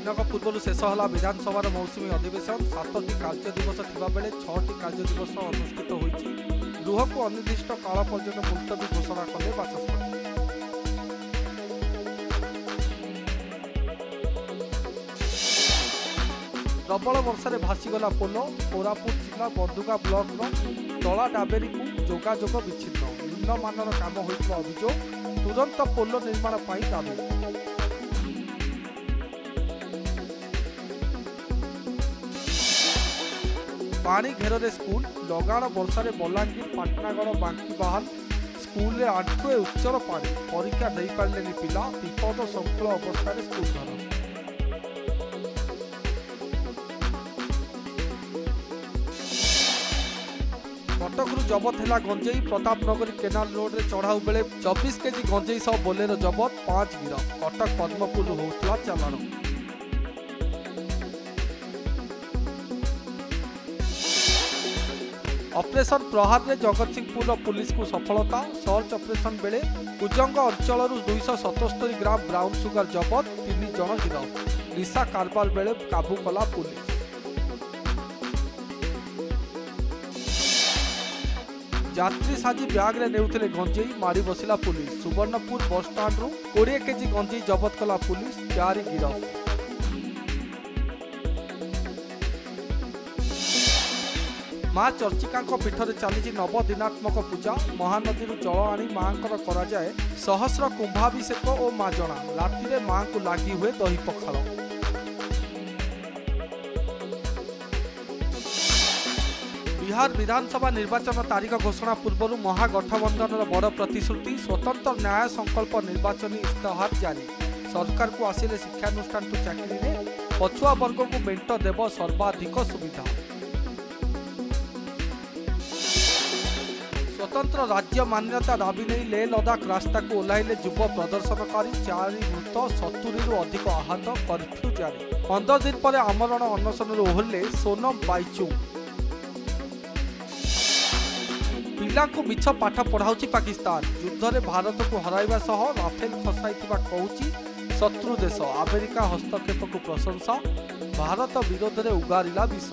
दिनक पूर्व शेष है विधानसभा मौसुमी अधिवेशन 7टी कार्य दिवस थिबा बेले 6टी कार्य दिवस अनुष्ठित होईछि। गृह को अनिर्दिष्ट काल पर्यंत मुलतवी घोषणा कले बाचस्पति। प्रबल वर्षा भासीगला पोल। कोरापुट जिला बंदुगा ब्लॉक तला डाबेरी को जोगाजोग विच्छिन्न। निम्नमानर काम होइଥିବା अभियोग। तुरंत पोल निर्माण पाई दाबी। पानी घेर स्कूल। लगाण वर्षा बलांगीर पाटनागढ़ बांकी बाहाल स्कूल आंठुए उच्चर पानी। परीक्षा दे पारे पिला। विपद संकुल अवस्था स्कूल घर। कटकू जबत है गंजेई। प्रतापनगर केनाल रोड रे चढ़ाऊ बेले 24 केजी गंजेई सह बोलेरो जबत 5 गिरफ। कटक पद्मपुर होता चालाण। ऑपरेशन प्रहार रे जगतसिंहपुर पुलिस को सफलता। सर्च ऑपरेशन बेले कुजंग अंचल 277 ग्राम ब्राउन सुगर जबत। 3 जन गिरफ। निशा कारबार बेले काबू कला पुलिस। यात्री साजी ब्याग रे नेउथिले गंजेई। मारी बसिला पुलिस। सुवर्णपुर बस स्टाण्ड रु 20 केजी गंजेई जबत कला पुलिस। 4 गिरफ। माँ चर्चिका पीठरे चली नवदिनात्मक पूजा। महानदी जल आनी माँ कराए सहस्र कुंभाभिषेक और माजणा। राति माँ को लगी हुए दही पखाल। बिहार विधानसभा निर्वाचन तारीख घोषणा पूर्व महागठबंधन बड़ प्रतिश्रुति। स्वतंत्र न्याय संकल्प निर्वाचनी इस्ताहार जारी। सरकार को आसिले शिक्षानुष्ठान चाकरी में पछुआ वर्ग को मेंट देव सर्वाधिक सुविधा। स्वतंत्र राज्य मान्यता दाबी नहीं लेह लद्दाख रास्ता को ओह्लाइले युव प्रदर्शनकारी। 4 मृत 70 अधिक आहत। कर्फ्यू जारी। 15 दिन पर आमरण अनशन ओह्ले सोनम बाइचुंग। पिला को मिछ पाठ पढ़ाउछि पाकिस्तान। युद्ध में भारत को हराइबा सह राफेल खसाइथिबा कहूछि शत्रु देश। अमेरिका हस्तक्षेप को प्रशंसा। भारत विरोध में उगारिला विष।